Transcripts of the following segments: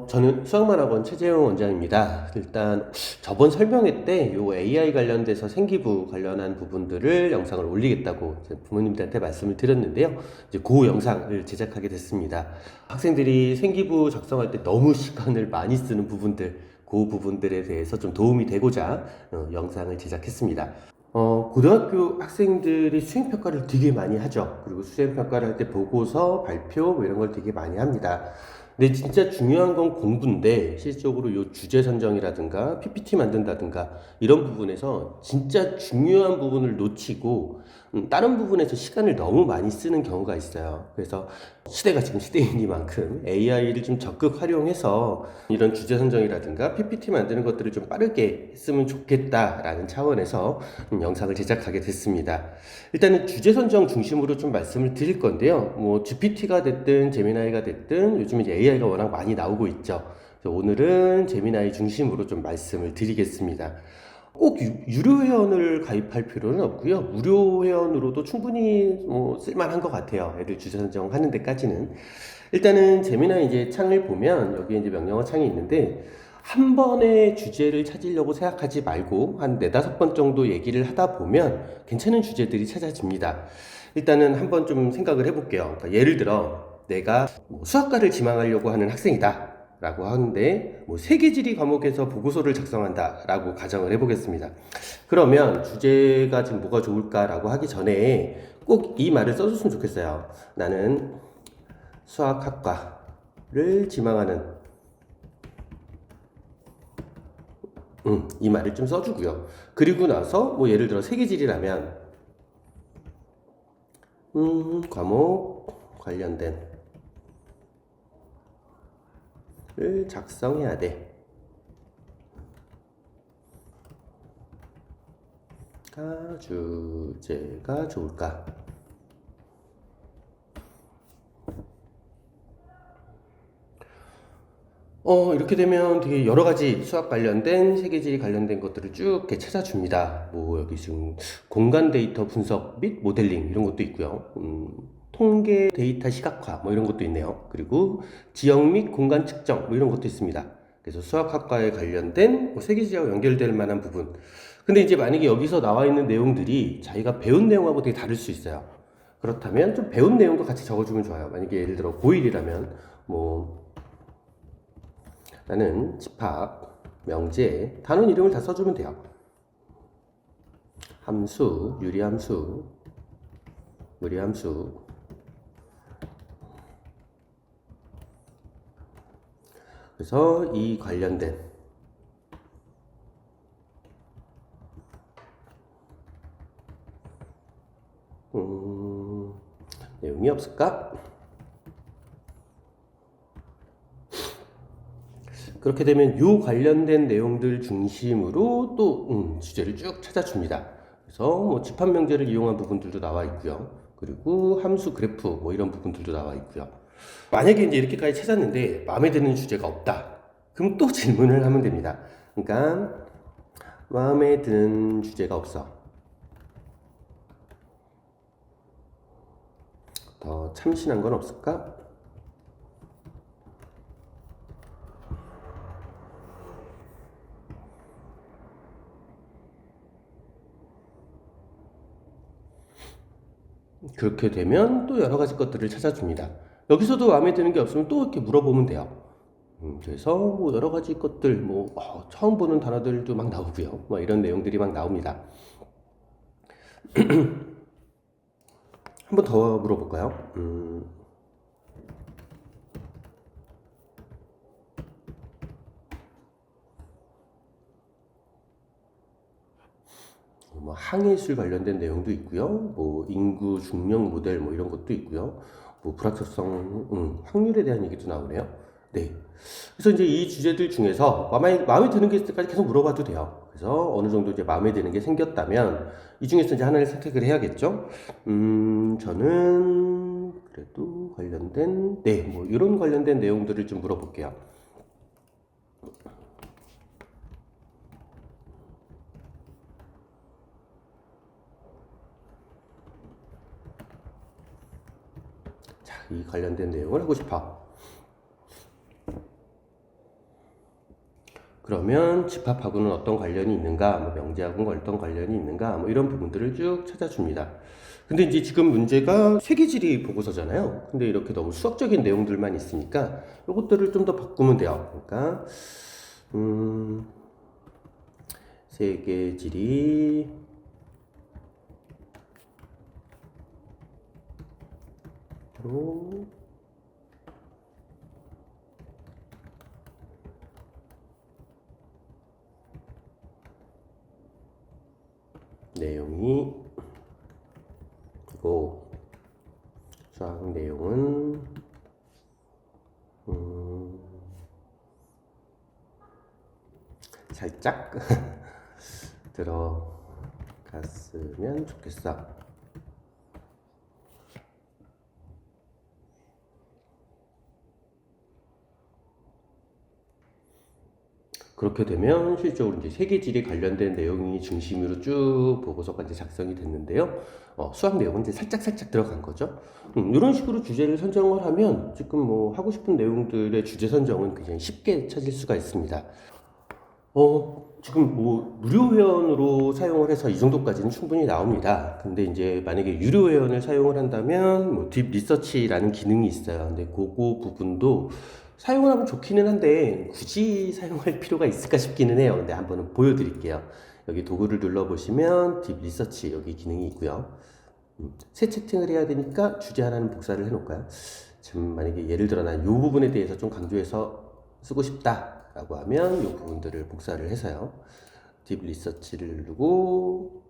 저는 수학만학원 최재용 원장입니다. 일단 저번 설명회 때 요 AI 관련돼서 생기부 관련한 부분들을 영상을 올리겠다고 이제 부모님들한테 말씀을 드렸는데요. 이제 그 영상을 제작하게 됐습니다. 학생들이 생기부 작성할 때 너무 시간을 많이 쓰는 부분들, 그 부분들에 대해서 좀 도움이 되고자 영상을 제작했습니다. 고등학교 학생들이 수행평가를 되게 많이 하죠. 그리고 수행평가를 할 때 보고서, 발표 뭐 이런 걸 되게 많이 합니다. 근데 진짜 중요한 건 공부인데 실질적으로 요 주제 선정이라든가 PPT 만든다든가 이런 부분에서 진짜 중요한 부분을 놓치고 다른 부분에서 시간을 너무 많이 쓰는 경우가 있어요. 그래서 시대가 지금 시대이니만큼 AI를 좀 적극 활용해서 이런 주제 선정이라든가 PPT 만드는 것들을 좀 빠르게 했으면 좋겠다라는 차원에서 영상을 제작하게 됐습니다. 일단은 주제 선정 중심으로 좀 말씀을 드릴 건데요. 뭐 GPT가 됐든 제미나이가 됐든 요즘 이제 AI가 워낙 많이 나오고 있죠. 그래서 오늘은 제미나이 중심으로 좀 말씀을 드리겠습니다. 꼭 유료 회원을 가입할 필요는 없고요. 무료 회원으로도 충분히 쓸만한 것 같아요. 애들 주제 선정하는 데까지는. 일단은 제미나이 이제 창을 보면 여기 이제 명령어 창이 있는데 한 번의 주제를 찾으려고 생각하지 말고 한 네다섯 번 정도 얘기를 하다 보면 괜찮은 주제들이 찾아집니다. 일단은 한번 좀 생각을 해볼게요. 그러니까 예를 들어 내가 수학과를 지망하려고 하는 학생이다 라고 하는데 세계지리 과목에서 보고서를 작성한다 라고 가정을 해보겠습니다. 그러면 주제가 지금 뭐가 좋을까 라고 하기 전에 꼭 이 말을 써줬으면 좋겠어요. 나는 수학학과를 지망하는 이 말을 좀 써주고요. 그리고 나서 뭐 예를 들어 세계지리라면 과목 관련된 을 작성해야 돼. 주제가 좋을까? 이렇게 되면 되게 여러 가지 수학 관련된, 세계지리 관련된 것들을 쭉 이렇게 찾아줍니다. 뭐, 여기 지금 공간 데이터 분석 및 모델링 이런 것도 있고요. 통계 데이터 시각화 뭐 이런 것도 있네요. 그리고 지역 및 공간 측정 뭐 이런 것도 있습니다. 그래서 수학학과에 관련된 세계지리와 연결될 만한 부분. 근데 이제 만약에 여기서 나와 있는 내용들이 자기가 배운 내용하고 되게 다를 수 있어요. 그렇다면 좀 배운 내용도 같이 적어주면 좋아요. 만약에 예를 들어 고1이라면 뭐 나는 집합, 명제, 단원 이름을 다 써주면 돼요. 함수, 유리함수, 무리함수. 그래서 이 관련된 내용이 없을까? 그렇게 되면 요 관련된 내용들 중심으로 또 주제를 쭉 찾아줍니다. 그래서 뭐 집합 명제를 이용한 부분들도 나와 있고요. 그리고 함수 그래프 뭐 이런 부분들도 나와 있고요. 만약에 이제 이렇게까지 찾았는데 마음에 드는 주제가 없다. 그럼 또 질문을 하면 됩니다. 그러니까 마음에 드는 주제가 없어. 더 참신한 건 없을까? 그렇게 되면 또 여러 가지 것들을 찾아줍니다. 여기서도 마음에 드는 게 없으면 또 이렇게 물어보면 돼요. 그래서 뭐 여러 가지 것들, 처음 보는 단어들도 막 나오고요. 뭐 이런 내용들이 막 나옵니다. 한 번 더 물어볼까요? 뭐 항해술 관련된 내용도 있고요. 뭐 인구 중력 모델 뭐 이런 것도 있고요. 뭐 불확실성, 확률에 대한 얘기도 나오네요. 네. 그래서 이제 이 주제들 중에서 마음에 드는 게 있을 때까지 계속 물어봐도 돼요. 그래서 어느 정도 이제 마음에 드는 게 생겼다면 이 중에서 이제 하나를 선택을 해야겠죠. 저는 그래도 관련된, 네, 뭐 이런 관련된 내용들을 좀 물어볼게요. 자, 이 관련된 내용을 하고 싶어. 그러면 집합하고는 어떤 관련이 있는가, 뭐 명제하고는 어떤 관련이 있는가, 뭐 이런 부분들을 쭉 찾아줍니다. 근데 이제 지금 문제가 세계지리 보고서잖아요. 근데 이렇게 너무 수학적인 내용들만 있으니까 이것들을 좀 더 바꾸면 돼요. 그러니까 세계지리 로 내용이 이고 수학 내용은 살짝 들어갔으면 좋겠어. 그렇게 되면 실질적으로 이제 세계지리 관련된 내용이 중심으로 쭉 보고서가 이제 작성이 됐는데요. 수학 내용은 이제 살짝 들어간 거죠. 이런 식으로 주제를 선정을 하면 지금 뭐 하고 싶은 내용들의 주제 선정은 굉장히 쉽게 찾을 수가 있습니다. 지금 뭐 무료 회원으로 사용을 해서 이 정도까지는 충분히 나옵니다. 근데 이제 만약에 유료 회원을 사용을 한다면 뭐 딥 리서치라는 기능이 있어요. 근데 그거 부분도 사용을 하면 좋기는 한데 굳이 사용할 필요가 있을까 싶기는 해요. 근데 한번 보여드릴게요. 여기 도구를 눌러보시면 딥 리서치 여기 기능이 있고요. 새 채팅을 해야 되니까 주제 하나는 복사를 해놓을까요? 지금 만약에 예를 들어 난 이 부분에 대해서 좀 강조해서 쓰고 싶다라고 하면 이 부분들을 복사를 해서요. 딥 리서치를 누르고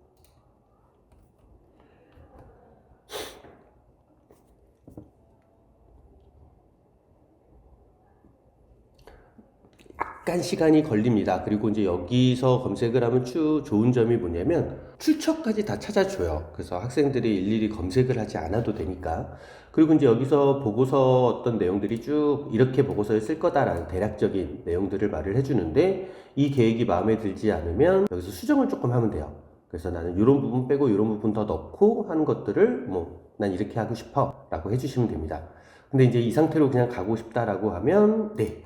약간 시간이 걸립니다. 그리고 이제 여기서 검색을 하면 좋은 점이 뭐냐면 출처까지 다 찾아줘요. 그래서 학생들이 일일이 검색을 하지 않아도 되니까. 그리고 이제 여기서 보고서 어떤 내용들이 쭉 이렇게 보고서에 쓸 거다라는 대략적인 내용들을 말을 해주는데 이 계획이 마음에 들지 않으면 여기서 수정을 조금 하면 돼요. 그래서 나는 이런 부분 빼고 이런 부분 더 넣고 하는 것들을 뭐 난 이렇게 하고 싶어 라고 해주시면 됩니다. 근데 이제 이 상태로 그냥 가고 싶다라고 하면 네.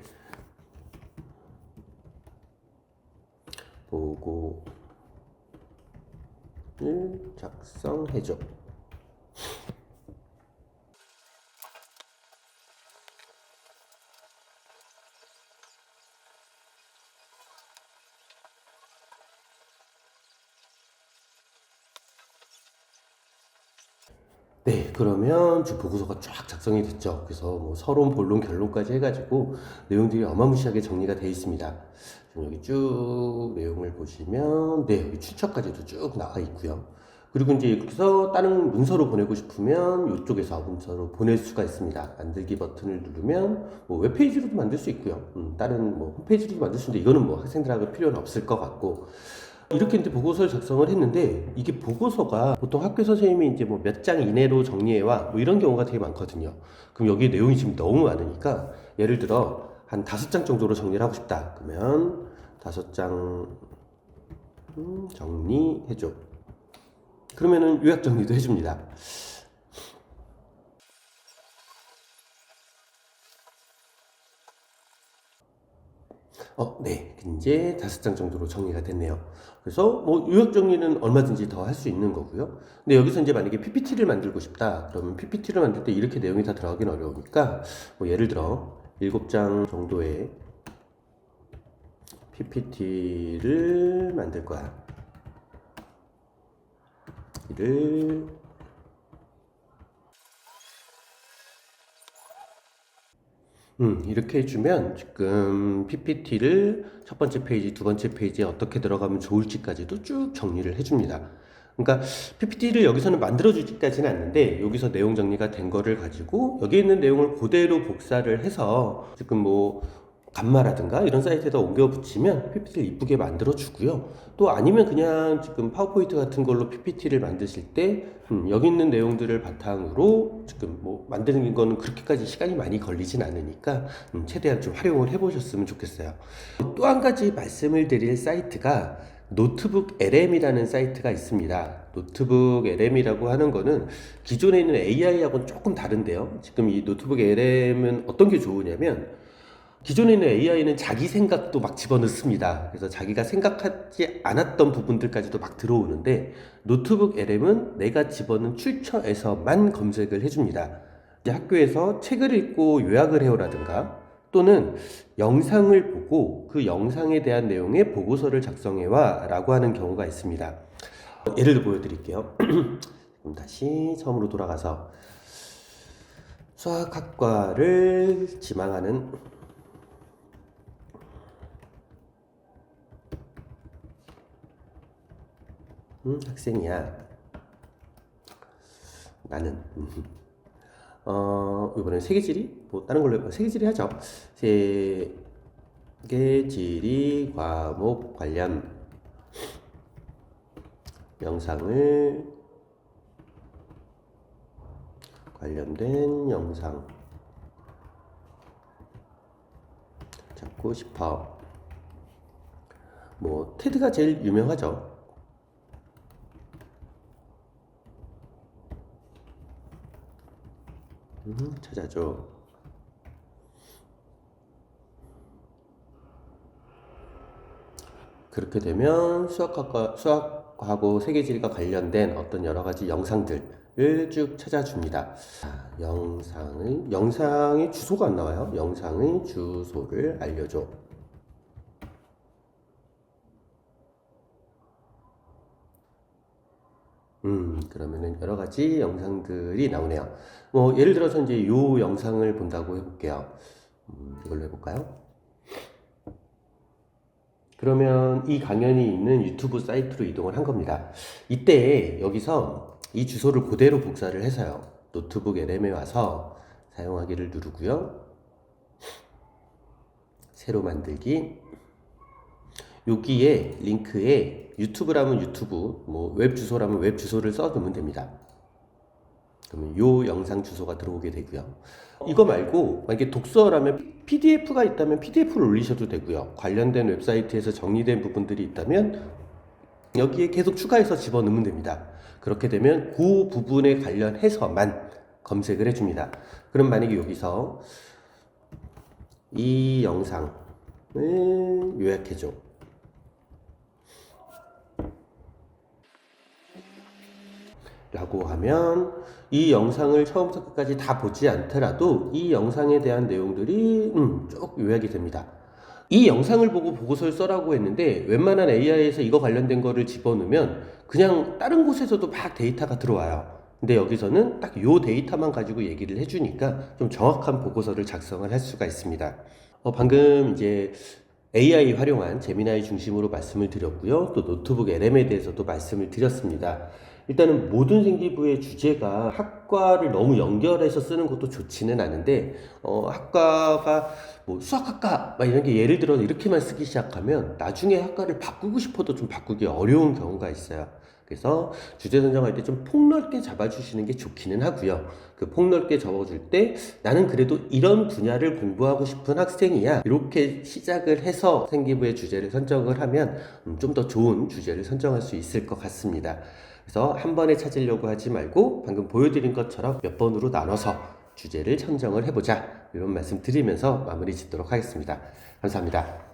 보고를 작성해줘. 네, 그러면 지금 보고서가 쫙 작성이 됐죠. 그래서 뭐 서론, 본론, 결론까지 해가지고 내용들이 어마무시하게 정리가 되어 있습니다. 지금 여기 쭉 내용을 보시면, 네, 여기 추천까지도 쭉 나와 있고요. 그리고 이제 여기서 다른 문서로 보내고 싶으면 이쪽에서 문서로 보낼 수가 있습니다. 만들기 버튼을 누르면 뭐 웹페이지로도 만들 수 있고요. 다른 뭐 홈페이지로도 만들 수 있는데 이거는 뭐 학생들하고 필요는 없을 것 같고. 이렇게 이제 보고서를 작성을 했는데 이게 보고서가 보통 학교 선생님이 이제 뭐 몇 장 이내로 정리해와 뭐 이런 경우가 되게 많거든요. 그럼 여기 내용이 지금 너무 많으니까 예를 들어 한 5장 정도로 정리를 하고 싶다. 그러면 5장 정리해줘. 그러면은 요약 정리도 해줍니다. 네. 이제 5장 정도로 정리가 됐네요. 그래서 뭐 요약 정리는 얼마든지 더 할 수 있는 거고요. 근데 여기서 이제 만약에 PPT를 만들고 싶다. 그러면 PPT를 만들 때 이렇게 내용이 다 들어가긴 어려우니까 뭐 예를 들어 7장 정도의 PPT를 만들 거야. 이를 이렇게 해주면 지금 PPT를 첫 번째 페이지, 두 번째 페이지에 어떻게 들어가면 좋을지까지도 쭉 정리를 해줍니다. 그러니까 PPT를 여기서는 만들어주지까지는 않는데 여기서 내용 정리가 된 거를 가지고 여기 있는 내용을 그대로 복사를 해서 지금 뭐 감마라든가 이런 사이트에다 옮겨 붙이면 PPT를 이쁘게 만들어 주고요. 또 아니면 그냥 지금 파워포인트 같은 걸로 PPT를 만드실 때 여기 있는 내용들을 바탕으로 지금 뭐 만드는 거는 그렇게까지 시간이 많이 걸리진 않으니까 최대한 좀 활용을 해보셨으면 좋겠어요. 또 한 가지 말씀을 드릴 사이트가 노트북 LM이라는 사이트가 있습니다. 노트북 LM이라고 하는 거는 기존에 있는 AI하고는 조금 다른데요. 지금 이 노트북 LM은 어떤 게 좋으냐면 기존에는 AI는 자기 생각도 막 집어넣습니다. 그래서 자기가 생각하지 않았던 부분들까지도 막 들어오는데 노트북 LM은 내가 집어넣은 출처에서만 검색을 해줍니다. 이제 학교에서 책을 읽고 요약을 해오라든가 또는 영상을 보고 그 영상에 대한 내용의 보고서를 작성해와 라고 하는 경우가 있습니다. 예를 들어 보여드릴게요. 그럼 다시 처음으로 돌아가서 수학학과를 지망하는 학생이야. 나는 이번엔 세계지리? 뭐 다른 걸로 해봐. 세계지리 하죠. 세계지리 과목 관련된 영상 찾고 싶어. 뭐 테드가 제일 유명하죠. 찾아줘. 그렇게 되면 수학하고 세계지리가 관련된 어떤 여러 가지 영상들을 쭉 찾아줍니다. 자, 영상의 주소가 안 나와요. 영상의 주소를 알려줘. 그러면은 여러 가지 영상들이 나오네요. 뭐, 예를 들어서 이제 요 영상을 본다고 해볼게요. 이걸로 해볼까요? 그러면 이 강연이 있는 유튜브 사이트로 이동을 한 겁니다. 이때 여기서 이 주소를 그대로 복사를 해서요. 노트북 LM에 와서 사용하기를 누르고요. 새로 만들기. 여기에 링크에 유튜브라면 유튜브, 뭐 웹 주소라면 웹 주소를 써두면 됩니다. 그러면 요 영상 주소가 들어오게 되고요. 이거 말고 만약에 독서라면 PDF가 있다면 PDF를 올리셔도 되고요. 관련된 웹사이트에서 정리된 부분들이 있다면 여기에 계속 추가해서 집어넣으면 됩니다. 그렇게 되면 그 부분에 관련해서만 검색을 해줍니다. 그럼 만약에 여기서 이 영상을 요약해줘. 라고 하면 이 영상을 처음부터 끝까지 다 보지 않더라도 이 영상에 대한 내용들이 쭉 요약이 됩니다. 이 영상을 보고 보고서를 써라고 했는데 웬만한 AI에서 이거 관련된 거를 집어넣으면 그냥 다른 곳에서도 막 데이터가 들어와요. 근데 여기서는 딱 요 데이터만 가지고 얘기를 해주니까 좀 정확한 보고서를 작성을 할 수가 있습니다. 방금 이제 AI 활용한 제미나이 중심으로 말씀을 드렸고요. 또 노트북 LM에 대해서도 말씀을 드렸습니다. 일단은 모든 생기부의 주제가 학과를 너무 연결해서 쓰는 것도 좋지는 않은데 학과가 뭐 수학학과 막 이런 게 예를 들어 이렇게만 쓰기 시작하면 나중에 학과를 바꾸고 싶어도 좀 바꾸기 어려운 경우가 있어요. 그래서 주제 선정할 때 좀 폭넓게 잡아주시는 게 좋기는 하고요. 그 폭넓게 접어줄 때 나는 그래도 이런 분야를 공부하고 싶은 학생이야. 이렇게 시작을 해서 생기부의 주제를 선정을 하면 좀 더 좋은 주제를 선정할 수 있을 것 같습니다. 그래서 한 번에 찾으려고 하지 말고 방금 보여드린 것처럼 몇 번으로 나눠서 주제를 선정을 해보자. 이런 말씀 드리면서 마무리 짓도록 하겠습니다. 감사합니다.